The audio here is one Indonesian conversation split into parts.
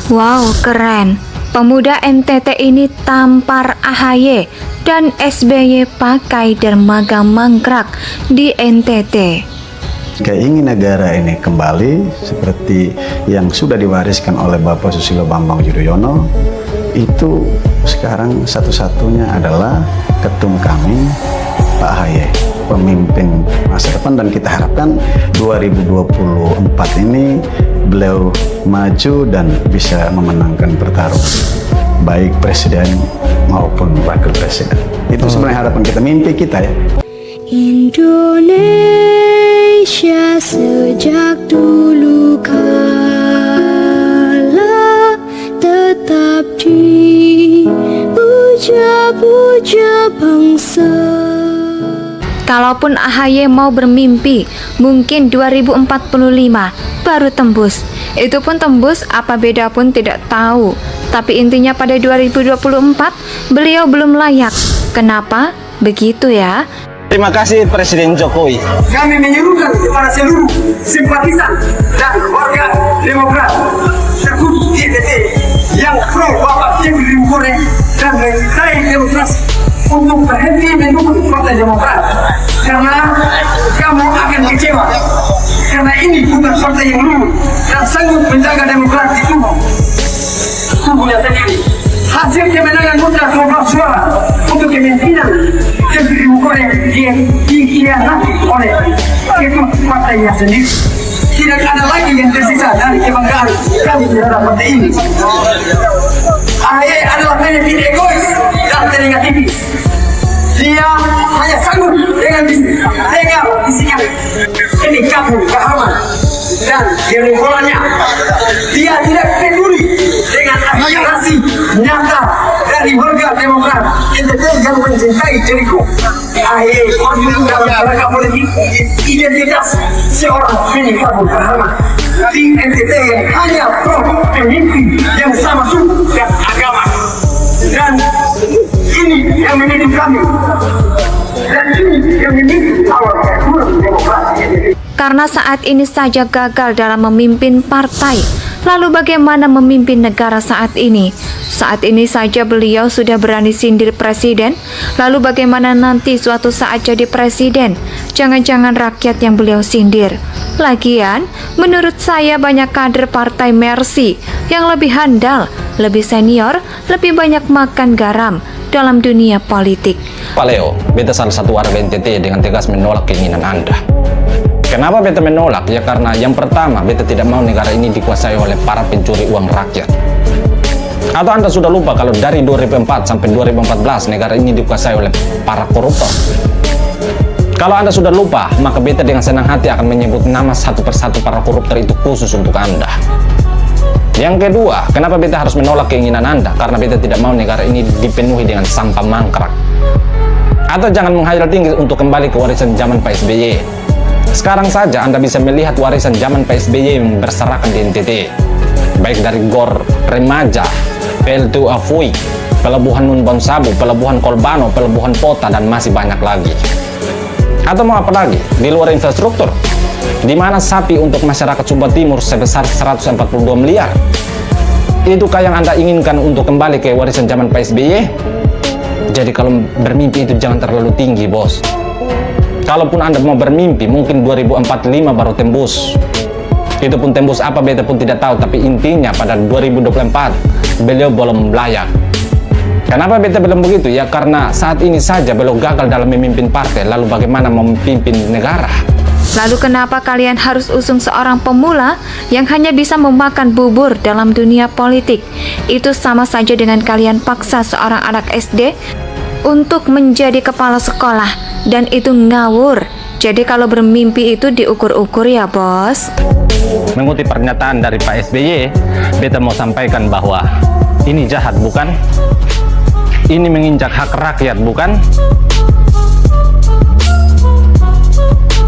Wow, keren. Pemuda NTT ini tampar AHY dan SBY pakai dermaga mangkrak di NTT. Keingin negara ini kembali seperti yang sudah diwariskan oleh Bapak Susilo Bambang Yudhoyono, itu sekarang satu-satunya adalah ketum kami Pak AHY, pemimpin masa depan, dan kita harapkan 2024 ini beliau maju dan bisa memenangkan pertarungan baik presiden maupun wakil presiden. Itu sebenarnya harapan kita, mimpi kita ya. Indonesia sejak dulu kala tetap dipuja-puja bangsa. Kalaupun AHY mau bermimpi, mungkin 2045 baru tembus. Itu pun tembus apa beda pun tidak tahu. Tapi intinya pada 2024 beliau belum layak. Kenapa? Begitu ya. Terima kasih Presiden Jokowi. Kami menyerukan kepada seluruh simpatisan dan warga Demokrat terkhusus di NTT yang pro Bapak Jeffrey Goreng dan mencintai demokrasi untuk berhenti mendukung Partai Demokrat, karena kamu akan kecewa, karena ini bukan partai yang lurus dan sanggup menjaga demokrasi di tubuhnya sendiri. Hasil kemenangan mutlak 12 suara untuk kemungkinan Jeffrey Goreng dikhianati oleh ketum partainya sendiri. Tidak ada lagi yang tersisa dari kebanggaan kami terhadap partai ini. AHY adalah pemimpin egois dan telinga tipis. Dia hanya sanggup dengan bisikan ini kamu kehaman dan gerombolannya. Dia tidak peduli dengan aspirasi nyata dari warga Demokrat NTT yang mencintai Jericho. AHY konflik dalam rangka politik identitas seorang Beni Kabul Kahraman di NTT yang hanya pro pemimpin yang sama suku dan agama. Dan ini yang menjadi kami, dan ini yang menjadi awal kekurang demokrasi. Karena saat ini saja gagal dalam memimpin partai, lalu bagaimana memimpin negara saat ini? Saat ini saja beliau sudah berani sindir presiden, lalu bagaimana nanti suatu saat jadi presiden? Jangan-jangan rakyat yang beliau sindir. Lagian, menurut saya banyak kader partai Mercy yang lebih handal, lebih senior, lebih banyak makan garam dalam dunia politik. Pak Leo, beta salah satu warga NTT dengan tegas menolak keinginan Anda. Kenapa beta menolak? Ya karena yang pertama, beta tidak mau negara ini dikuasai oleh para pencuri uang rakyat. Atau Anda sudah lupa kalau dari 2004 sampai 2014 negara ini dikuasai oleh para koruptor? Kalau Anda sudah lupa, maka beta dengan senang hati akan menyebut nama satu persatu para koruptor itu khusus untuk Anda. Yang kedua, kenapa beta harus menolak keinginan Anda? Karena beta tidak mau negara ini dipenuhi dengan sampah mangkrak. Atau jangan menghayal tinggi untuk kembali ke warisan zaman Pak SBY. Sekarang saja Anda bisa melihat warisan zaman Pak SBY yang berserakan di NTT. Baik dari GOR Remaja, PLTU Afui, Pelabuhan Nun Bonsabu, Pelabuhan Kolbano, Pelabuhan Pota, dan masih banyak lagi. Atau mau apa lagi? Di luar infrastruktur, di mana sapi untuk masyarakat Sumba Timur sebesar 142 miliar. Itukah yang Anda inginkan untuk kembali ke warisan zaman Pak SBY? Jadi kalau bermimpi itu jangan terlalu tinggi, bos. Kalaupun Anda mau bermimpi, mungkin 2045 baru tembus. Itu pun tembus apa beta pun tidak tahu, tapi intinya pada 2024 beliau belum layak. Kenapa beta bilang begitu? Ya karena saat ini saja beliau gagal dalam memimpin partai, lalu bagaimana memimpin negara? Lalu kenapa kalian harus usung seorang pemula yang hanya bisa memakan bubur dalam dunia politik? Itu sama saja dengan kalian paksa seorang anak SD untuk menjadi kepala sekolah, dan itu ngawur. Jadi kalau bermimpi itu diukur-ukur ya, bos. Mengutip pernyataan dari Pak SBY, beta mau sampaikan bahwa ini jahat, bukan? Ini menginjak hak rakyat, bukan?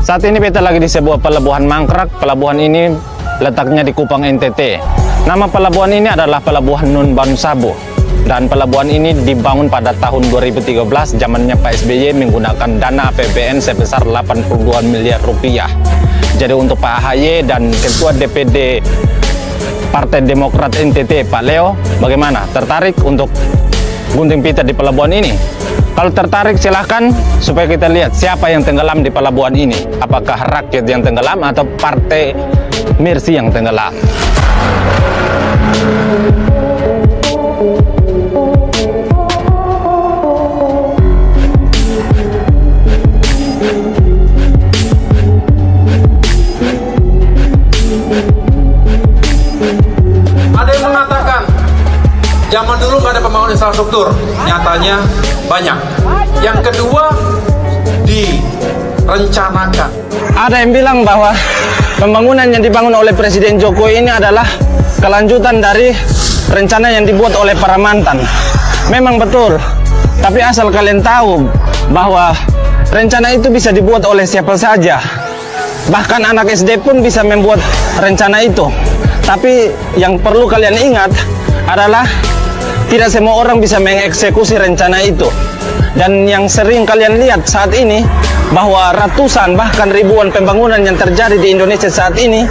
Saat ini beta lagi di sebuah pelabuhan mangkrak. Pelabuhan ini letaknya di Kupang NTT. Nama pelabuhan ini adalah Pelabuhan Nun Bonsabu. Dan pelabuhan ini dibangun pada tahun 2013, zamannya Pak SBY menggunakan dana APBN sebesar 82 miliar rupiah. Jadi untuk Pak AHY dan Ketua DPD Partai Demokrat NTT, Pak Leo, bagaimana? Tertarik untuk gunting pita di pelabuhan ini? Kalau tertarik silahkan, supaya kita lihat siapa yang tenggelam di pelabuhan ini. Apakah rakyat yang tenggelam atau Partai Mercy yang tenggelam? Ada yang mengatakan zaman dulu nggak ada pembangunan infrastruktur, nyatanya banyak. Yang kedua, direncanakan. Ada yang bilang bahwa pembangunan yang dibangun oleh Presiden Jokowi ini adalah kelanjutan dari rencana yang dibuat oleh para mantan. Memang betul, tapi asal kalian tahu bahwa rencana itu bisa dibuat oleh siapa saja. Bahkan anak SD pun bisa membuat rencana itu. Tapi yang perlu kalian ingat adalah tidak semua orang bisa mengeksekusi rencana itu. Dan yang sering kalian lihat saat ini bahwa ratusan bahkan ribuan pembangunan yang terjadi di Indonesia saat ini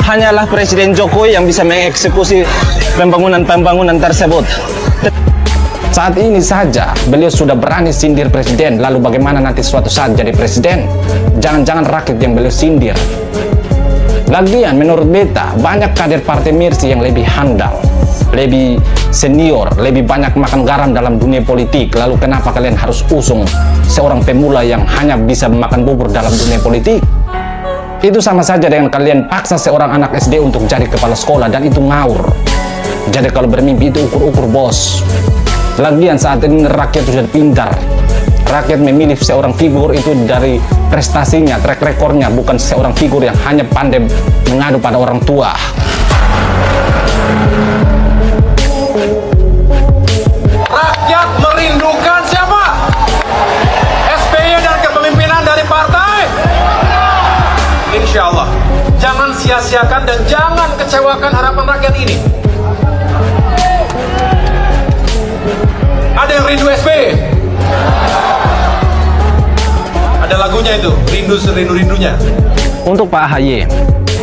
hanyalah Presiden Jokowi yang bisa mengeksekusi pembangunan-pembangunan tersebut. Saat ini saja beliau sudah berani sindir presiden, lalu bagaimana nanti suatu saat jadi presiden? Jangan-jangan rakyat yang beliau sindir. Lagian menurut beta banyak kader Partai Mercy yang lebih handal, lebih senior, lebih banyak makan garam dalam dunia politik. Lalu kenapa kalian harus usung seorang pemula yang hanya bisa makan bubur dalam dunia politik? Itu sama saja dengan kalian paksa seorang anak SD untuk jadi kepala sekolah, dan itu ngawur. Jadi kalau bermimpi itu ukur-ukur, bos. Lagian saat ini rakyat sudah pintar. Rakyat memilih seorang figur itu dari prestasinya, track recordnya, bukan seorang figur yang hanya pandai mengadu pada orang tua. Rakyat merindukan siapa? SBY dan kepemimpinan dari partai. Insya Allah, jangan sia-siakan dan jangan kecewakan harapan rakyat ini. Ada yang rindu SBY? Ada lagunya itu, rindu-rindu-rindunya. Untuk Pak AHY,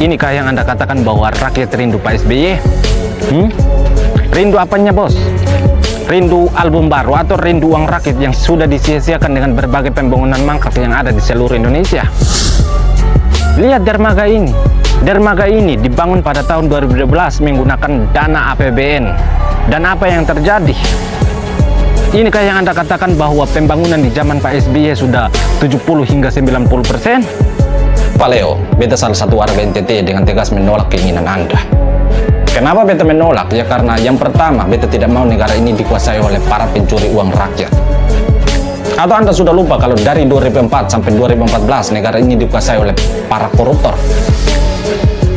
inikah yang Anda katakan bahwa rakyat rindu Pak SBY? Rindu apanya, bos? Rindu album baru atau rindu uang rakyat yang sudah disia-siakan dengan berbagai pembangunan mangkrak yang ada di seluruh Indonesia? Lihat dermaga ini. Dermaga ini dibangun pada tahun 2012 menggunakan dana APBN. Dan apa yang terjadi? Inikah yang Anda katakan bahwa pembangunan di zaman Pak SBY sudah 70 hingga 90%? Pak Leo, beta salah satu warga NTT dengan tegas menolak keinginan Anda. Kenapa beta menolak? Ya karena yang pertama, beta tidak mau negara ini dikuasai oleh para pencuri uang rakyat. Atau Anda sudah lupa kalau dari 2004 sampai 2014 negara ini dikuasai oleh para koruptor?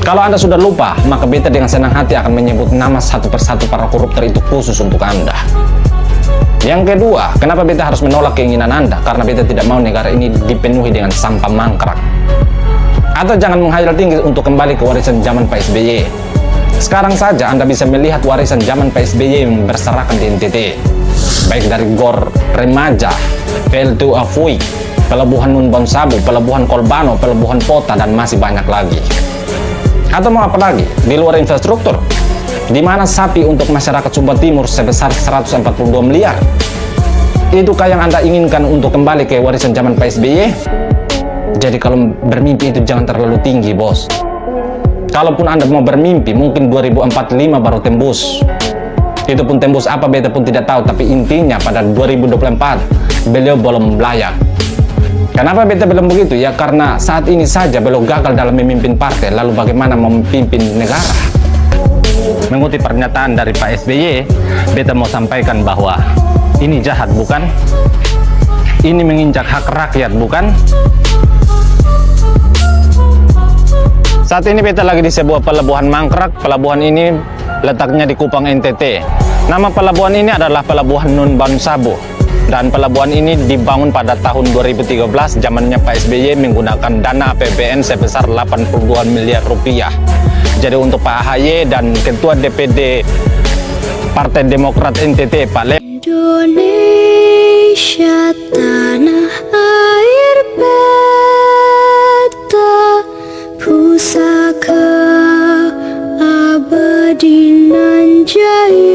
Kalau Anda sudah lupa, maka beta dengan senang hati akan menyebut nama satu persatu para koruptor itu khusus untuk Anda. Yang kedua, kenapa beta harus menolak keinginan Anda? Karena beta tidak mau negara ini dipenuhi dengan sampah mangkrak. Atau jangan menghayal tinggi untuk kembali ke warisan zaman Pak SBY. Sekarang saja Anda bisa melihat warisan zaman Pak SBY yang berserakan di NTT. Baik dari GOR Remaja, PLTU Afui, Pelabuhan Nun Bonsabu, Pelabuhan Kolbano, Pelabuhan Pota, dan masih banyak lagi. Atau mau apa lagi? Di luar infrastruktur, di mana sapi untuk masyarakat Sumba Timur sebesar 142 miliar. Itukah yang Anda inginkan untuk kembali ke warisan zaman Pak SBY? Jadi kalau bermimpi itu jangan terlalu tinggi, bos. Kalaupun Anda mau bermimpi, mungkin 2045 baru tembus. Itu pun tembus apa beta pun tidak tahu, tapi intinya pada 2024 beliau belum layak. Kenapa beta bilang begitu? Ya karena saat ini saja beliau gagal dalam memimpin partai, lalu bagaimana memimpin negara? Mengutip pernyataan dari Pak SBY, beta mau sampaikan bahwa ini jahat, bukan? Ini menginjak hak rakyat, bukan? Saat ini beta lagi di sebuah pelabuhan mangkrak. Pelabuhan ini letaknya di Kupang NTT. Nama pelabuhan ini adalah Pelabuhan Nun Bonsabu. Dan pelabuhan ini dibangun pada tahun 2013, zamannya Pak SBY menggunakan dana APBN sebesar 82 miliar rupiah. Jadi untuk Pak AHY dan Ketua DPD Partai Demokrat NTT, Pak Leo. Indonesia tanah air beta, pusaka abadi. keadilan jaya.